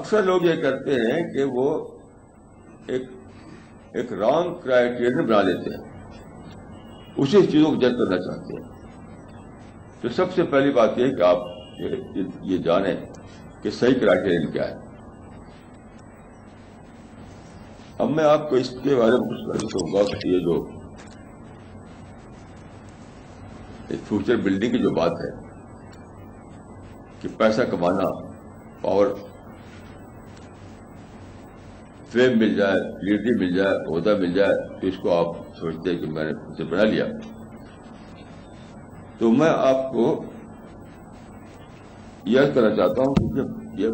اکثر لوگ یہ کرتے ہیں کہ وہ ایک رانگ کرائیٹیریا بنا لیتے ہیں, اسی چیزوں کو جج کرنا چاہتے ہیں. تو سب سے پہلی بات یہ ہے کہ آپ یہ جانیں کہ صحیح کرائیٹیریا کیا ہے. اب میں آپ کو اس کے بارے میں کچھ کرنا چاہوں گا کہ یہ جو فیوچر بلڈنگ کی جو بات ہے کہ پیسہ کمانا, پاور, فیم مل جائے, لیڈری مل جائے, عہدہ مل جائے, تو اس کو آپ سمجھتے ہیں کہ میں نے اسے بنا لیا. تو میں آپ کو یہ کرنا چاہتا ہوں کہ یہ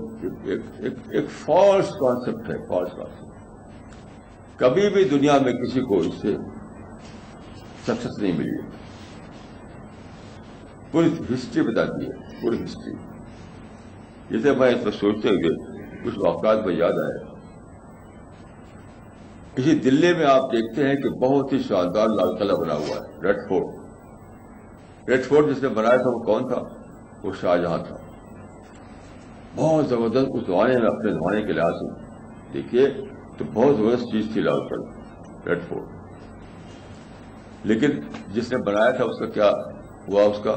ایک فالس کانسیپٹ ہے, فالس کانسیپٹ. کبھی بھی دنیا میں کسی کو اس سے سکسیس نہیں ملی ہے. پوری ہسٹری بتاتی ہے, پوری ہسٹری. جیسے میں اس پر سوچتے ہوئے کچھ واقعات میں یاد آئے. کسی دلی میں آپ دیکھتے ہیں کہ بہت ہی شاندار لال قلعہ بنا ہوا ہے, ریڈ فورٹ. ریڈ فورٹ جس نے بنایا تھا وہ کون تھا؟ وہ شاہجہاں تھا. بہت زبردست اس زمانے میں, اپنے زمانے کے لحاظ سے دیکھیے تو بہت زبردست چیز تھی لال قلعہ, ریڈ فورٹ. لیکن جس نے بنایا تھا اس کا کیا ہوا؟ اس کا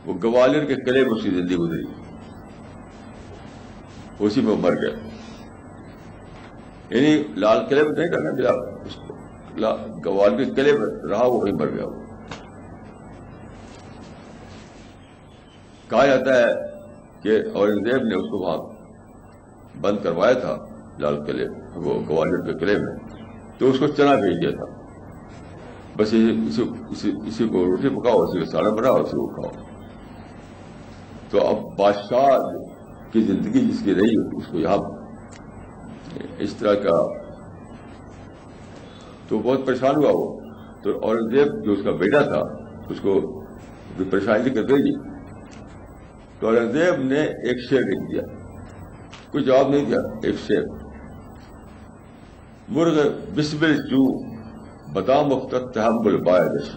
وہ گوالر کے قلعے میں اس کی زندگی گزری, اسی میں مر گیا. یعنی لال قلعے میں نہیں کرنا ملا اس کو, گوالر کے قلعے میں رہا, وہ وہیں مر گیا. وہ کہا جاتا ہے کہ اورنگزیب نے اس کو وہاں بند کروایا تھا لال قلعے, وہ گوالر کے قلعے میں, تو اس کو چنا بھیج دیا تھا. بس اسی کو روٹی پکاؤ, اسی کو سالن بناؤ, اسی کو کھاؤ. تو اب بادشاہ کی زندگی جس کی رہی اس کو یہاں اس طرح کا, تو بہت پریشان ہوا وہ. تو اورنگزیب جو اس کا بیٹا تھا اس کو پریشانی کر دے گی. تو اورنگزیب نے ایک شعر لکھ دیا, کوئی جواب نہیں دیا. ایک شعر, مرغ بسمل جو بادام وقت تحمل باعث,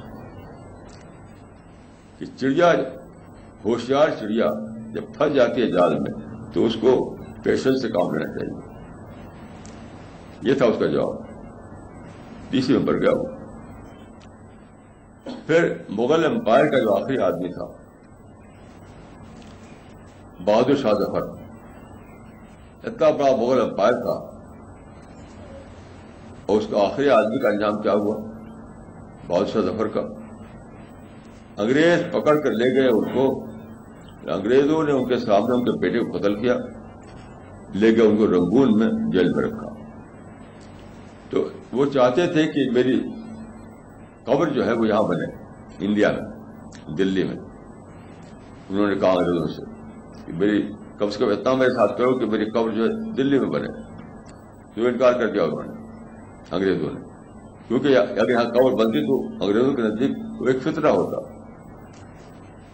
کہ چڑیا, ہوشیار چڑیا جب پھنس جاتی ہے جال میں تو اس کو پیشنس سے کام لینا چاہیے. یہ تھا اس کا جواب. تیسری میں مر گیا وہ. پھر مغل امپائر کا جو آخری آدمی تھا بہادر شاہ ظفر, اتنا بڑا مغل امپائر تھا, اور اس کا آخری آدمی کا انجام کیا ہوا؟ بہادر شاہ ظفر کا انگریز پکڑ کر لے گئے ان کو. انگریزوں نے ان کے سامنے ان کے بیٹے کو قتل کیا, لے گئے ان کو رنگون میں جیل میں رکھا. تو وہ چاہتے تھے کہ میری قبر جو ہے وہ یہاں بنے, انڈیا میں, دلی میں. انہوں نے کہا انگریزوں سے کہ میری کم سے کم اتنا میرے ساتھ کرو کہ میری قبر جو ہے دلی میں بنے. تو انکار کر دیا انہوں نے, انگریزوں نے, کیونکہ اگر یہاں قبر بنتی تو انگریزوں کے نزدیک وہ ایک فتنہ ہوتا.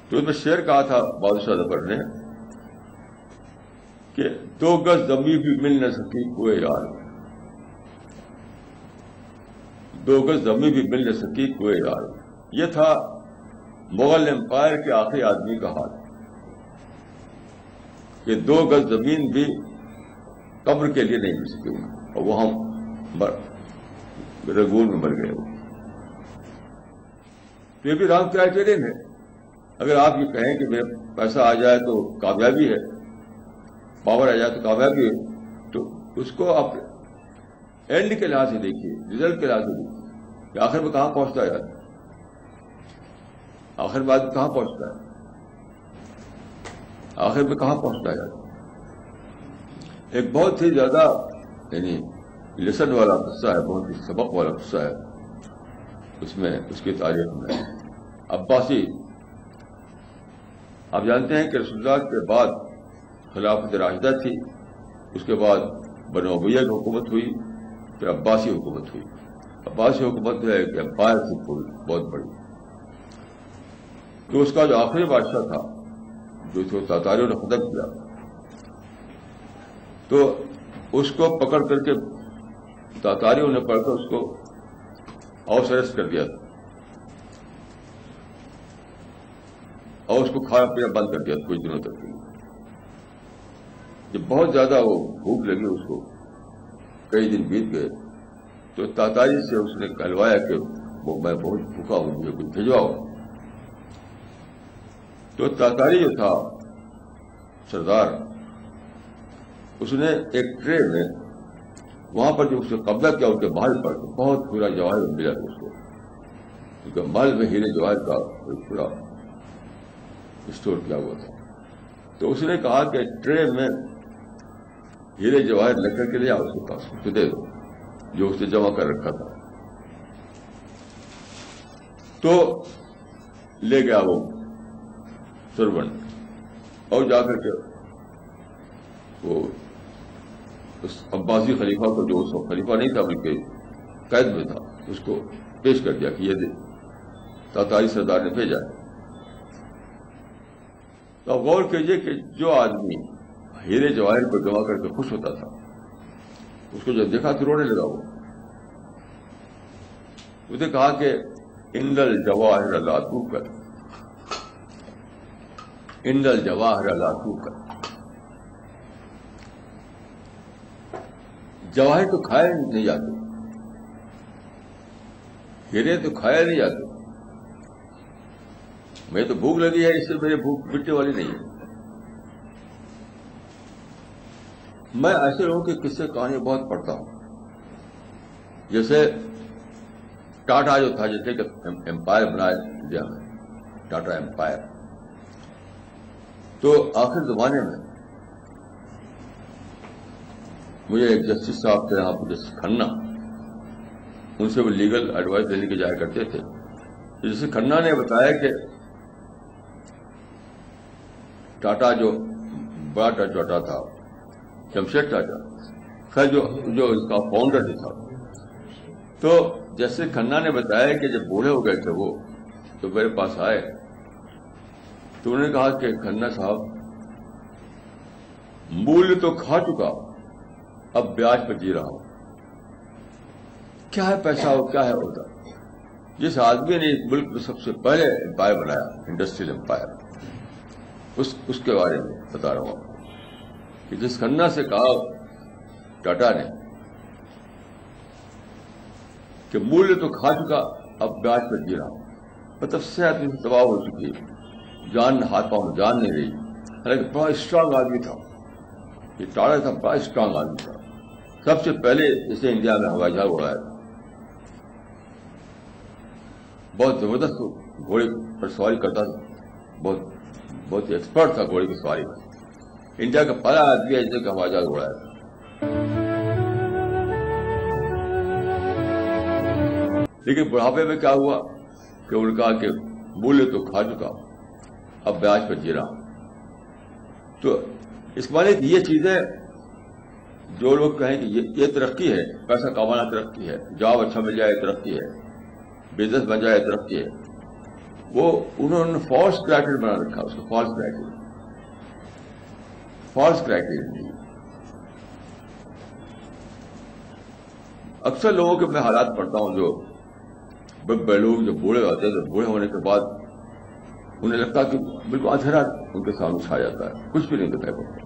تو اس میں شعر کہا تھا بہادر شاہ ظفر نے کہ 2 گز زمین بھی مل نہ سکی کوئے یار, 2 گز زمین بھی مل نہ سکی کوئے یار. یہ تھا مغل امپائر کے آخری آدمی کا حال کہ 2 گز زمین بھی قبر کے لیے نہیں مل سکی انہیں, اور وہ ہم رنگون میں مر گئے. تو یہ بھی رانگ کرائیٹیرین ہے. اگر آپ یہ کہیں کہ میرا پیسہ آ جائے تو کامیابی ہے, پاور آ جائے تو کامیابی ہے, تو اس کو آپ اینڈ کے لحاظ سے دیکھیے, ریزلٹ کے لحاظ سے دیکھیے کہ آخر میں کہاں پہنچتا ہے, آخر میں آدمی کہاں پہنچتا ہے, آخر میں کہاں پہنچتا ہے. ایک بہت ہی زیادہ یعنی لیسن والا قصہ ہے, بہت ہی سبق والا قصہ ہے اس میں, اس کی تاریخ میں. عباسی, آپ جانتے ہیں کہ رسول اللہ کے بعد خلافت راشدہ تھی, اس کے بعد بنو امیہ کی حکومت ہوئی, پھر عباسی حکومت ہوئی. عباسی حکومت ہے کہ امپائر تھی پوری بہت بڑی. تو اس کا جو آخری بادشاہ تھا جو اس کو تاتاریوں نے ختم کیا, تو اس کو پکڑ کر کے تاتاریوں نے پڑھ کر اس کو ہاؤس اریسٹ کر دیا تھا, اور اس کو کھانا پینا بند کر دیا کچھ دنوں تک. جب بہت زیادہ وہ بھوک لگی اس کو، کئی دن بیت گئے، تو تاتاری سے اس نے کہلوایا کہ میں بہت بھوکا ہوں، مجھے کچھ بھجواؤ. تو تاتاری جو تھا سردار، اس نے ایک ٹرے میں وہاں پر جو اس نے قبضہ کیا ان کے محل پر، بہت پورا جواہر ملا اس کو. کیونکہ محل میں ہیرے جواہر کا پورا اسٹور کیا ہوا تھا. تو اس نے کہا کہ ٹرے میں ہیرے جواہر لگ کر کے لے آؤ اس کے پاس، تو دے دو جو اس نے جمع کر رکھا تھا. تو لے گیا وہ سرونٹ اور جا کر کے وہ اس عباسی خلیفہ کو، جو اس وقت خلیفہ نہیں تھا بلکہ قید میں تھا، اس کو پیش کر دیا کہ یہ دے تاتاری سردار نے بھیجا. تو آپ غور کیجیے کہ جو آدمی ہیرے جواہر کو جمع کر کے خوش ہوتا تھا، اس کو جب دیکھا تو رونے لگا. وہ اس نے کہا کہ ان الجواہر لا توکل، ان الجواہر لا توکل. جواہر تو کھائے نہیں جاتے، ہیرے تو کھائے نہیں جاتے. میں تو بھوک لگی ہے، اس سے میری بھوک مٹنے والی نہیں ہے. میں ایسے لوگوں کی قصے کہانی بہت پڑھتا ہوں. جیسے ٹاٹا جو تھا، جیسے کہ امپائر بنایا انڈیا میں، ٹاٹا امپائر. تو آخر زمانے میں مجھے ایک جسٹس صاحب تھے یہاں پہ، جسٹس کھنہ، ان سے وہ لیگل ایڈوائس لینے کے جایا کرتے تھے. جیسے کھنہ نے بتایا کہ ٹاٹا جو بڑا ٹاٹا تھا، جمشید ٹاٹا، خیر جو اس کا فاؤنڈر بھی تھا. تو جیسے کھنہ نے بتایا کہ جب بوڑھے ہو گئے تھے وہ، تو میرے پاس آئے تو انہوں نے کہا کہ کھنہ صاحب، مول تو کھا چکا، اب بیاج پر جی رہا ہوں. کیا ہے پیسہ ہو، کیا ہے ہوتا. جس آدمی نے اس ملک میں سب سے پہلے امپائر بنایا، انڈسٹریل امپائر، اس کے بارے میں بتا رہا ہوں کہ جس کھنہ سے کہا ٹاٹا نے کہ مول تو کھا چکا، اب بیاج پر جی رہا ہوں، مطلب صحت میں تباہ ہو چکی ہے، جان ہاتھ پاؤں میں جان نہیں رہی. حالانکہ بڑا اسٹرانگ آدمی تھا یہ ٹاٹا تھا، بڑا اسٹرانگ آدمی تھا. سب سے پہلے اسے انڈیا میں ہوائی جہاز اڑایا تھا. بہت زبردست گھوڑے پر سواری کرتا تھا، بہت ایکسپرٹ تھا گھوڑے کی سواری میں. انڈیا کا پہلا آدمی ہے جس نے ہوائی جہاز اڑایا تھا. لیکن بڑھاپے میں کیا ہوا کہ انہوں نے کہا کہ مول تو کھا چکا، اب بیاج پر جی رہا. تو اس معنی کہ یہ چیزیں جو لوگ کہیں کہ یہ ترقی ہے، پیسہ کمانا ترقی ہے، جاب اچھا مل جائے ترقی ہے، بزنس بن جائے ترقی ہے، وہ انہوں نے فالس کرائٹیریا بنا رکھا. اس کو فالس کرائٹیریا. اکثر لوگوں کے میں حالات پڑھتا ہوں جو بڑے لوگ جب بوڑھے ہوتے ہیں، تو بوڑھے ہونے کے بعد انہیں لگتا کہ بالکل اندھیرا ان کے سامنے چھا جاتا ہے، کچھ بھی نہیں دکھائی پڑتا.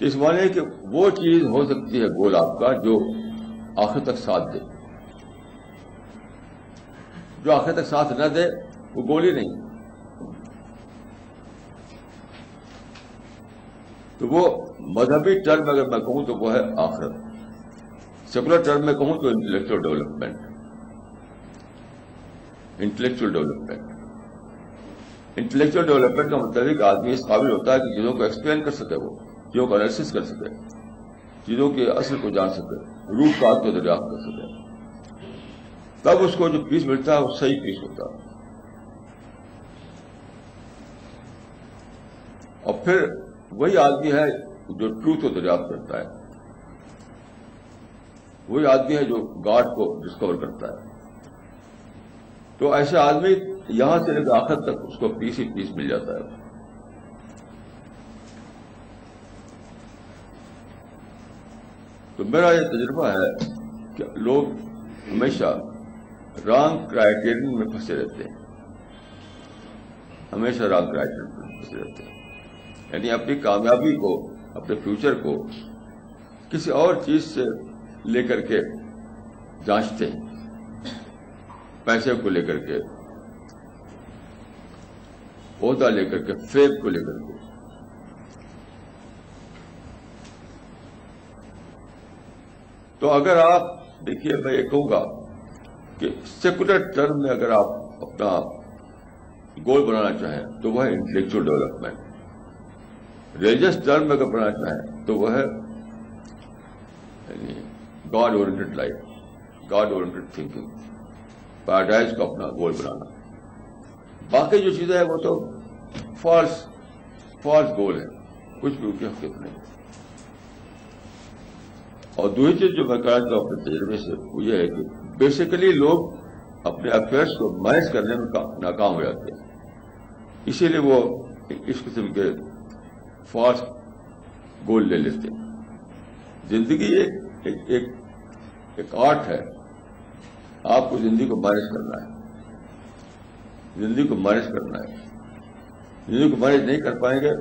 اس معنی کہ وہ چیز ہو سکتی ہے گول آپ کا جو آخر تک ساتھ دے. جو آخر تک ساتھ نہ دے وہ گول ہی نہیں. تو وہ مذہبی ٹرم اگر میں کہوں تو وہ ہے آخرت. سیکولر ٹرم میں کہوں تو انٹلیکچوئل ڈیولپمنٹ. انٹلیکچوئل ڈیولپمنٹ کا مطلب ہے کہ آدمی اس قابل ہوتا ہے کہ چیزوں کو ایکسپلین کر سکے، وہ چیزوں کو انالیسس کر سکے، چیزوں کے اصل کو جان سکے، روٹ کاز کو دریافت کر سکے. تب اس کو جو پیس ملتا ہے وہ صحیح پیس ہوتا ہے. اور پھر وہی آدمی ہے جو ٹروتھ کو دریافت کرتا ہے، وہی آدمی ہے جو گاڈ کو ڈسکور کرتا ہے. تو ایسے آدمی یہاں سے لے کر آخر تک اس کو پیس ہی پیس مل جاتا ہے. تو میرا یہ تجربہ ہے کہ لوگ ہمیشہ رانگ کرائٹیرین میں پھنسے رہتے ہیں، ہمیشہ رانگ کرائٹیرین میں پھنسے رہتے ہیں. یعنی اپنی کامیابی کو، اپنے فیوچر کو کسی اور چیز سے لے کر کے جانچتے ہیں، پیسے کو لے کر کے، عہدہ لے کر کے، فیب کو لے کر کے. تو اگر آپ دیکھیے، میں یہ کہوں گا کہ سیکولر ٹرم میں اگر آپ اپنا گول بنانا چاہیں تو وہ ہے انٹلیکچوئل ڈیولپمنٹ. ریلیجس ٹرم میں اگر بنانا چاہیں تو وہ ہے God oriented life, God oriented thinking, paradise کو اپنا گول بنانا. باقی جو چیزیں ہیں وہ تو فالس گول ہے، کچھ بھی ان کی حقیقت نہیں. اور دوسری چیز جو میں کہنا چاہتا ہوں اپنے تجربے سے وہ یہ ہے کہ بیسیکلی لوگ اپنے افیئرس کو مینیج کرنے میں ناکام ہو جاتے ہیں، اسی لیے وہ اس قسم کے فالس گول لے لیتے ہیں. زندگی ایک آرٹ ہے. آپ کو زندگی کو مینیج کرنا ہے، زندگی کو مینیج کرنا ہے. زندگی کو مینیج نہیں کر پائیں گے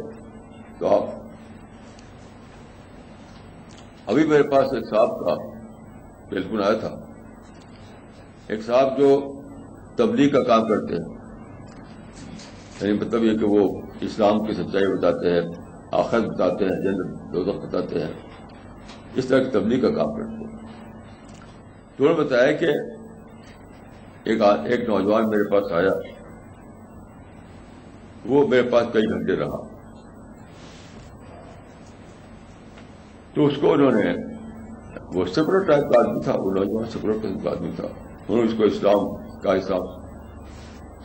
تو آپ. ابھی میرے پاس ایک صاحب کا ٹیلیفون آیا تھا، ایک صاحب جو تبلیغ کا کام کرتے ہیں، یعنی مطلب یہ کہ وہ اسلام کی سچائی بتاتے ہیں، آخرت بتاتے ہیں، جنت دوزخ بتاتے ہیں، اس طرح کی تبلیغ کا کام کرتے ہیں. تو انہوں نے بتایا کہ ایک نوجوان میرے پاس آیا، وہ میرے پاس کئی گھنٹے رہا. تو اس کو انہوں نے، وہ سیکولر ٹائپ کا آدمی تھا، وہ نوجوان سیکولر ٹائپ کا آدمی تھا، انہوں نے اس کو اسلام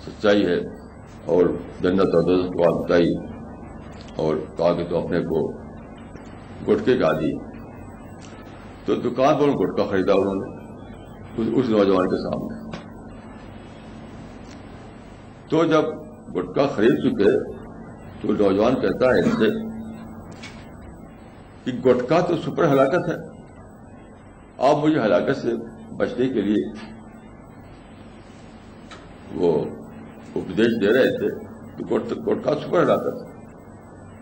سچائی ہے اور جنت اور دوزخ کی بات بتائی اور کہا کہ تو اپنے کو گٹکے کا دی. تو دکان پر گٹکا خریدا انہوں نے اس نوجوان کے سامنے. تو جب گٹکا خرید چکے تو نوجوان کہتا ہے اس سے کہ گٹکا تو سپر ہلاکت ہے، آپ مجھے ہلاکت سے بچنے کے لیے وہ اپدیش دے رہے تھے کہ گٹکا سپر ہلاکت ہے.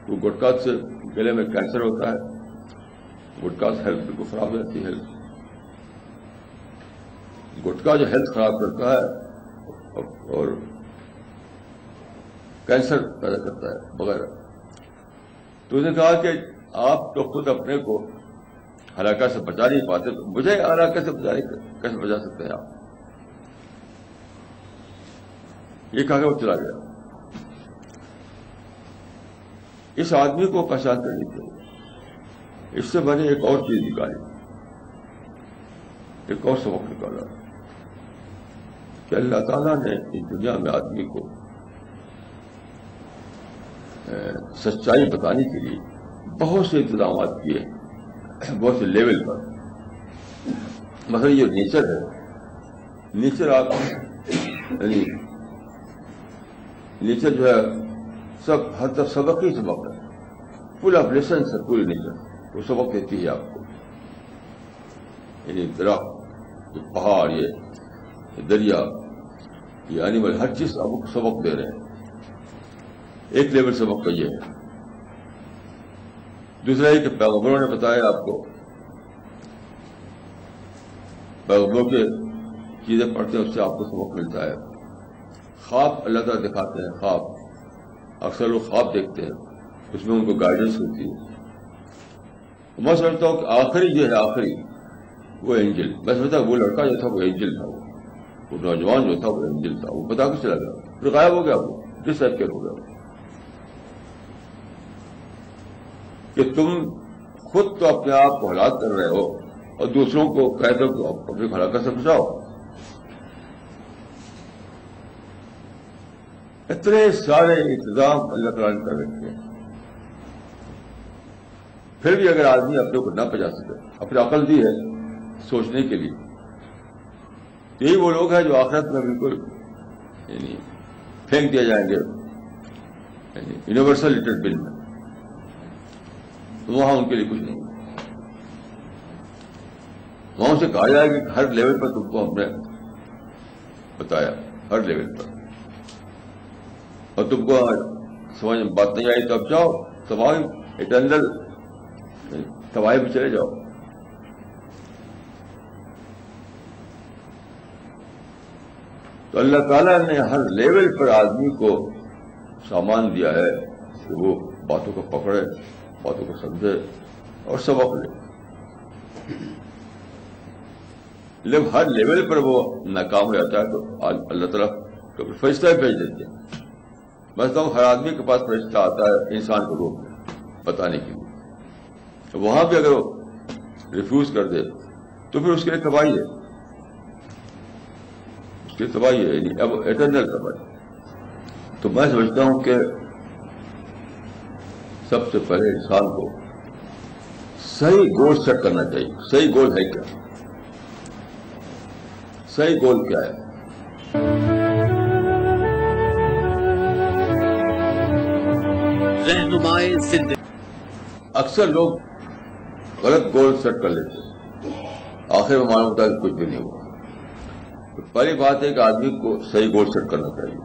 وہ گٹکا سے گلے میں کینسر ہوتا ہے، گٹکا سے ہیلتھ کو خراب ہو جاتی ہے. گٹکا جو ہیلتھ خراب کرتا ہے اور کینسر پیدا کرتا ہے وغیرہ. تو اس نے کہا کہ آپ تو خود اپنے کو ہلاکت سے بچا نہیں پاتے، تو مجھے ہلاکت سے کیسے بچا سکتے ہیں آپ؟ یہ کہا کہ وہ چلا گیا. اس آدمی کو پہچان کرنی چاہیے. اس سے میں نے ایک اور چیز نکالی، ایک اور سبق نکالا کہ اللہ تعالیٰ نے اس دنیا میں آدمی کو سچائی بتانے کے لیے بہت سے انتظامات کیے، بہت سے لیول پر. مثلا یہ نیچر ہے، نیچر آپ یعنی نیچر جو ہے سب ہر طرف سبق ہی سبق ہے، فل آف لیسنس ہے پوری نیچر. وہ سبق دیتی ہے آپ کو، یعنی درخت، یہ پہاڑ، یہ دریا، یہ اینیمل، ہر چیز آپ کو سبق دے رہے ہیں. ایک لیول سبق کا یہ ہے. دوسرا یہ کہ پیغمبروں نے بتایا آپ کو، پیغمبروں کے چیزیں پڑھتے ہیں اس سے آپ کو سبق ملتا ہے. خواب اللہ تعالیٰ دکھاتے ہیں، خواب اکثر لوگ خواب دیکھتے ہیں، اس میں ان کو گائیڈنس ہوتی ہے. میں سمجھتا ہوں کہ آخری جو ہے، آخری وہ اینجل، میں سمجھتا ہوں وہ لڑکا جو تھا وہ اینجل تھا، وہ نوجوان جو تھا وہ اینجل تھا. وہ بتا کے چلا گیا، پھر غائب ہو گیا، وہ ڈس ایپیئر ہو گیا. کہ تم خود تو اپنے آپ کو ہلاک کر رہے ہو اور دوسروں کو کہہ دو کہ اپنی ہلاکت سے بچاؤ. اتنے سارے انتظام اللہ تعالیٰ نے کر رکھے ہیں، پھر بھی اگر آدمی اپنے کو نہ بچا سکے، اپنی عقل دی ہے سوچنے کے لیے، تو یہی وہ لوگ ہیں جو آخرت میں بالکل یعنی پھینک دیا جائیں گے یونیورسل ریٹرن بل میں. وہاں ان کے لیے کچھ نہیں. وہاں سے کہا جائے کہ ہر لیول پر تم کو ہم نے بتایا، ہر لیول پر، اور تم کو سمجھ میں بات نہیں آئی تو اب جاؤ تمام اٹرنل تباہی میں چلے جاؤ. تو اللہ تعالیٰ نے ہر لیول پر آدمی کو سامان دیا ہے کہ وہ باتوں کو پکڑے, باتوں کو سمجھے اور سبق لے. لیکن ہر لیول پر وہ ناکام ہو جاتا ہے تو اللہ تعالیٰ کبھی فرشتہ بھیج دیتے ہیں. مثلا ہر آدمی کے پاس فرشتہ آتا ہے انسان کو روک بتانے کے لیے, تو وہاں بھی اگر وہ ریفیوز کر دے تو پھر اس کے لیے تباہی ہے, اس کی تباہی ہے, یعنی اب ایٹرنل تباہی. تو میں سمجھتا ہوں کہ سب سے پہلے انسان کو صحیح گول سیٹ کرنا چاہیے. صحیح گول ہے کیا؟ صحیح گول کیا ہے؟ رہنمائے زندگی. اکثر لوگ غلط گول سیٹ کر لیتے ہیں, آخر میں معلوم ہوتا ہے کہ کچھ بھی نہیں ہوا. تو پہلی بات ہے کہ آدمی کو صحیح گول سیٹ کرنا چاہیے.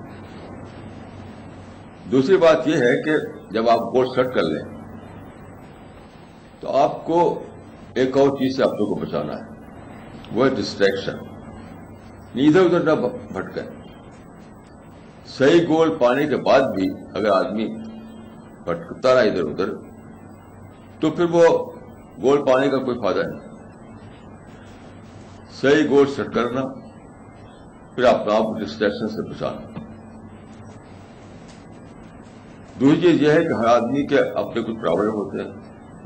دوسری بات یہ ہے کہ جب آپ گول سیٹ کر لیں تو آپ کو ایک اور چیز سے آپ کو بچانا ہے, وہ ہے ڈسٹریکشن. ادھر ادھر نہ بھٹکے. صحیح گول پانے کے بعد بھی اگر آدمی بھٹکتا رہا ادھر ادھر تو پھر وہ گول پانے کا کوئی فائدہ نہیں. صحیح گول سیٹ کرنا, پھر اپنے آپ کو ڈسٹریکشن سے بچانا. دوسری چیز یہ ہے کہ ہر آدمی کے اپنے کچھ پرابلم ہوتے ہیں.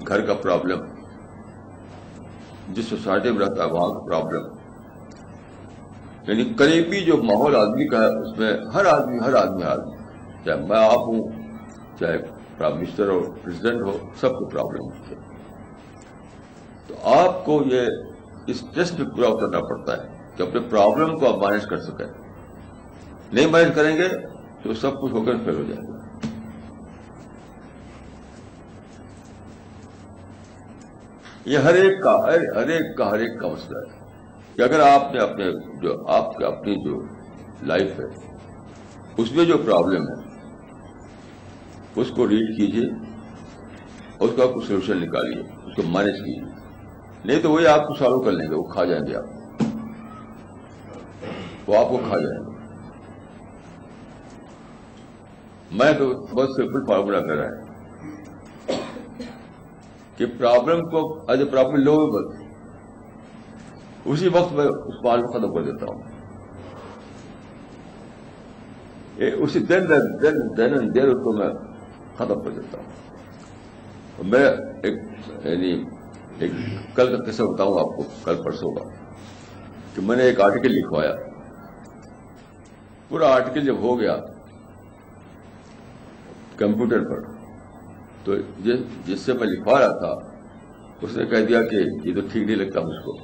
گھر کا پرابلم, جس سوسائٹی میں رہتا ہے وہاں کا پرابلم, یعنی قریبی جو ماحول آدمی کا ہے اس میں ہر آدمی چاہے میں آپ ہوں, چاہے پرائم منسٹر ہو, پریزیڈنٹ ہو, سب کو پرابلم ہوتی ہے. تو آپ کو یہ اس ٹیسٹ میں پورا اترنا پڑتا ہے کہ اپنے پرابلم کو آپ مینج کر سکیں. نہیں مینج کریں گے تو سب کچھ ہو کر فیل ہو جائے گا. یہ ہر ایک کا مسئلہ ہے کہ اگر آپ نے اپنی جو لائف ہے اس میں جو پرابلم ہے اس کو ریڈ کیجیے, اس کا کچھ سولوشن نکالیے, اس کو مینج کیجیے. نہیں تو وہی آپ کو سالو کر لیں گے, وہ کھا جائیں گے وہ آپ کو کھا جائیں گے. میں تو بہت سمپل فارمولا کر رہا ہے کہ پرابلم کو ایز اے پرابلم لو, بس اسی وقت میں اس بات کو ختم کر دیتا ہوں. اسی دن دیر اس کو میں ختم کر دیتا ہوں. میں ایک کل کا قصہ بتاؤں آپ کو, کل پرسوں کا, کہ میں نے ایک آرٹیکل لکھوایا. پورا آرٹیکل جب ہو گیا کمپیوٹر پر, تو جس سے میں لکھوا رہا تھا اس نے کہہ دیا کہ یہ تو ٹھیک نہیں لگتا مجھ کو.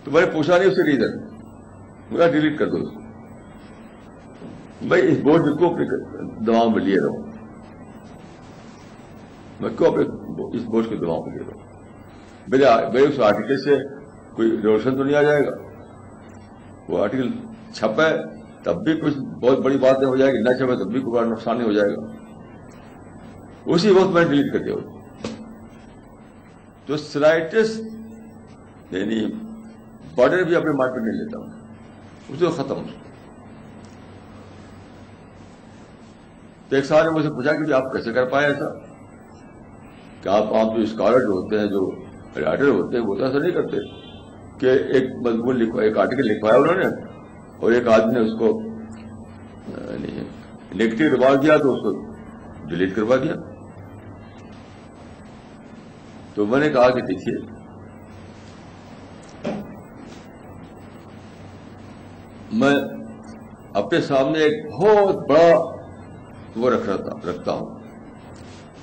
تو میں نے پوچھا نہیں اسے ریزن, مجھے ڈیلیٹ کر دو اس کو. میں اس بوجھ کو اپنے دماغ میں لیے رہوں, میں کیوں اپنے اس بوجھ کے دماغ میں لیے رہوں. میرے اس آرٹیکل سے کوئی ریولیوشن تو نہیں آ جائے گا. وہ آرٹیکل چھپا ہے تب بھی کچھ بہت بڑی باتیں ہو جائے گی, نہ چھپے تب بھی کوئی بڑا نقصان نہیں ہو جائے گا. اسی وقت میں ڈیلیٹ کر دیا. تو سلائٹسٹ یعنی بارڈر بھی اپنے مائنڈ پہ نہیں لیتا ہوں, اسے ختم. تو ایک سال نے مجھ سے پوچھا کہ آپ کیسے کر پائے ایسا, کہ آپ جو اسکالر جو ہوتے ہیں, جو رائٹر ہوتے ہیں, وہ تو ایسا نہیں کرتے کہ ایک مضمون ایک آرٹیکل لکھوایا انہوں نے اور ایک آدمی نے اس کو نیگیٹو ریمارک دیا تو اس کو ڈیلیٹ کروا دیا. تو میں نے کہا کہ دیکھیے میں اپنے سامنے ایک بہت بڑا وہ رکھتا ہوں,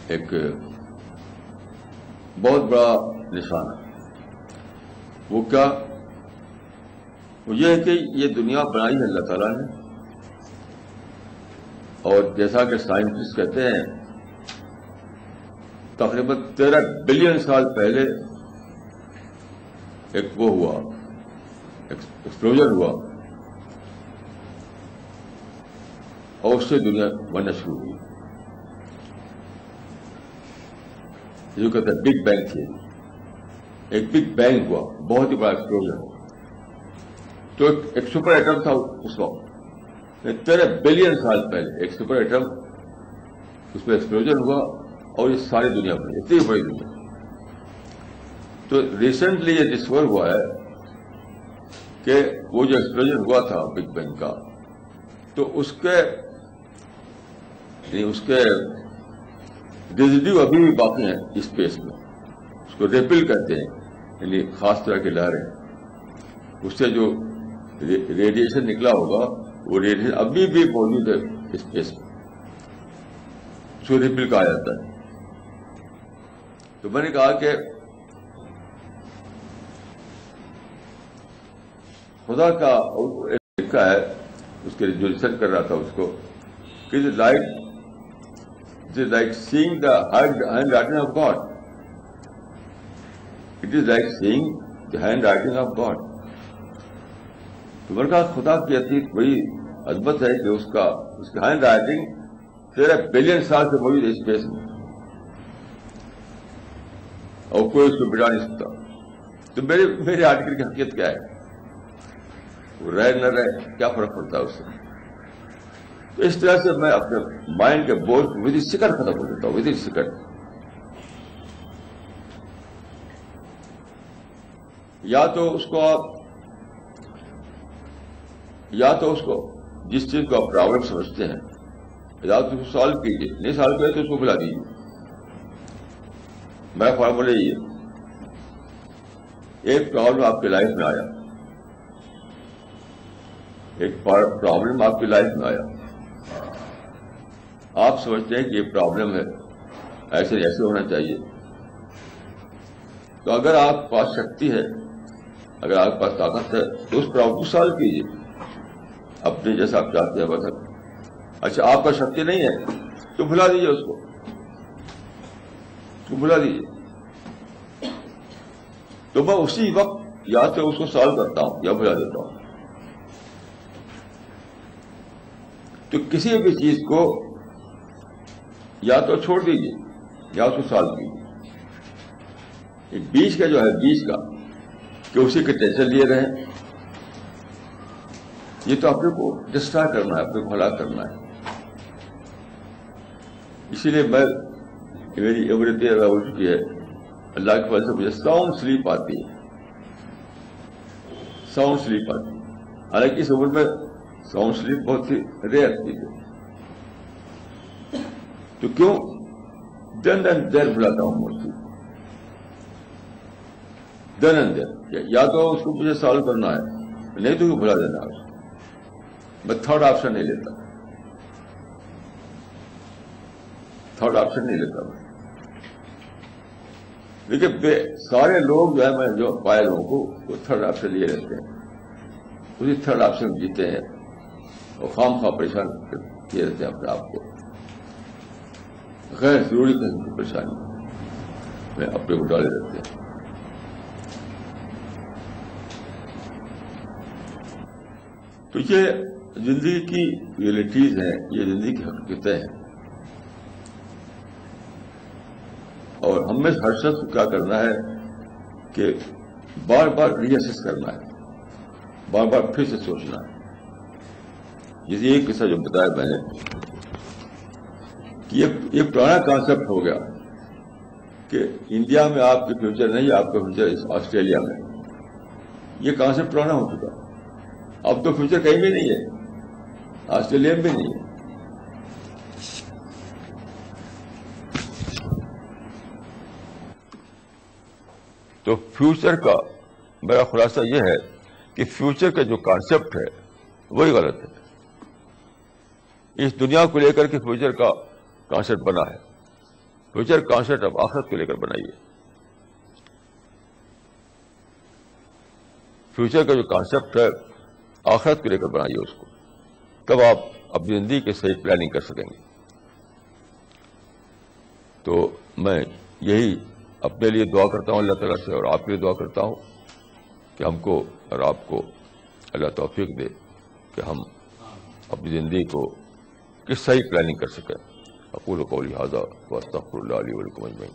ایک بہت بڑا نشانہ. وہ کیا؟ وہ یہ ہے کہ یہ دنیا بنائی ہے اللہ تعالیٰ نے, اور جیسا کہ سائنٹسٹ کہتے ہیں تقریباً 13 بلین سال پہلے ایک وہ ہوا, ایکسپلوژن ہوا, اور اس سے دنیا بننا شروع ہوئی. جو کہتے ہیں بگ بینگ تھیوری. ایک بگ بینگ ہوا, بہت ہی بڑا ایکسپلوژن ہوا. تو ایک سپر ایٹم تھا اس وقت, 13 بلین سال پہلے ایک سپر ایٹم, اس پہ ایکسپلوژن ہوا اور یہ ساری دنیا بنی, اتنی بڑی دنیا. تو ریسنٹلی یہ ڈسکور ہوا ہے کہ وہ جو ایکسپلوژن ہوا تھا بگ بینگ کا, تو اس کے ریزیڈیو ابھی بھی باقی ہیں اسپیس میں. اس کو ریپل کہتے ہیں, یعنی خاص طرح کی لہریں. اس سے جو ریڈیشن نکلا ہوگا وہ ریڈیشن ابھی بھی موجود ہے اسپیس میں, اس کو ریپل کہا جاتا ہے. تو میں نے کہا کہ خدا کا لکھا ہے, اس کے جو ریسرچ کر رہا تھا اس کو, کہ it is like seeing the handwriting of God. It is like seeing the handwriting of God. تو میں نے کہا خدا کی عظیم بڑی عظمت ہے کہ اس کی ہینڈ رائٹنگ 13 بلین سال سے موجود ہے اسپیس میں, اور کوئی اس کو بٹا نہیں سکتا. تو میرے آرٹیکل کی حقیقت کیا ہے؟ وہ رہے نہ رہے کیا فرق پڑتا ہے اس سے. تو اس طرح سے میں اپنے مائنڈ کے بوجھ ود سیکنڈ ختم کر دیتا ہوں, ود سیکنڈ. یا تو اس کو جس چیز کو آپ پرابلم سمجھتے ہیں یا تو اس کو سالو کیجیے, نہیں سالو کرے تو اس کو بلا دیجیے. میرا فارمولہ یہ ہے, ایک پرابلم آپ کی لائف میں آیا, ایک پرابلم آپ کی لائف میں آیا, آپ سمجھتے ہیں کہ یہ پرابلم ہے, ایسے ایسے ہونا چاہیے. تو اگر آپ کے پاس شکتی ہے, اگر آپ کے پاس طاقت ہے, تو اس پرابلم کو سالو کیجیے اپنے جیسا آپ چاہتے ہیں بس. اچھا آپ کا شکتی نہیں ہے تو بھلا دیجیے اس کو بھلا دیجیے. تو میں اسی وقت یا تو اس کو سالو کرتا ہوں یا بھلا دیتا ہوں. تو کسی بھی چیز کو یا تو چھوڑ دیجیے یا اس کو سالو کیجیے. بیچ کا جو ہے بیچ کا کہ اسی کے ٹینشن لیے رہیں, یہ تو اپنے کو ڈسٹرائے کرنا ہے, اپنے کو ہلاک کرنا ہے. اسی لیے میری عمر دیر ہو چکی ہے, اللہ کی وجہ سے مجھے ساؤنڈ سلیپ آتی ہے, ساؤنڈ سلیپ آتی ہے. حالانکہ اس عمر میں ساؤنڈ سلیپ بہت ہی ریئر چیز ہے. تو کیوں دن دیر بلاتا ہوں موت کو, دن دیر. یا تو اس کو مجھے سالو کرنا ہے, نہیں تو بھلا دینا ہے. میں تھرڈ آپشن نہیں لیتا, تھرڈ آپشن نہیں لیتا میں. لیکن سارے لوگ جو ہے میں جو پائے لوگوں کو وہ تھرڈ آپشن لیے رہتے ہیں, اسی تھرڈ آپشن جیتے ہیں اور خام خواہ پریشان کیے رہتے ہیں اپنے آپ کو. غیر ضروری قسم کی پریشانی میں اپنے کو ڈالے رہتے ہیں. تو یہ زندگی کی ریئلٹیز ہیں, یہ زندگی کی حقیقتیں ہیں. اور ہمیں ہر شخص کو کیا کرنا ہے کہ بار بار ری ایسس کرنا ہے, بار بار پھر سے سوچنا ہے. جیسے ایک قصہ جو بتایا میں نے کہ یہ پرانا کانسیپٹ ہو گیا کہ انڈیا میں آپ کے فیوچر نہیں, آپ کا فیوچر آسٹریلیا میں. یہ کانسیپٹ پرانا ہو چکا. اب تو فیوچر کہیں بھی نہیں ہے, آسٹریلیا میں بھی نہیں ہے. تو فیوچر کا میرا خلاصہ یہ ہے کہ فیوچر کا جو کانسیپٹ ہے وہی غلط ہے. اس دنیا کو لے کر کے فیوچر کا کانسیپٹ بنا ہے. فیوچر کانسیپٹ اب آخرت کو لے کر بنائیے. فیوچر کا جو کانسیپٹ ہے آخرت کو لے کر بنائیے اس کو, تب آپ اپنی زندگی کی صحیح پلاننگ کر سکیں گے. تو میں یہی اپنے لیے دعا کرتا ہوں اللہ تعالیٰ سے, اور آپ کے لیے دعا کرتا ہوں کہ ہم کو اور آپ کو اللہ توفیق دے کہ ہم اپنی زندگی کو کس صحیح پلاننگ کر سکیں. اقول قولی ھذا واستغفر اللہ لی ولکم اجمعین.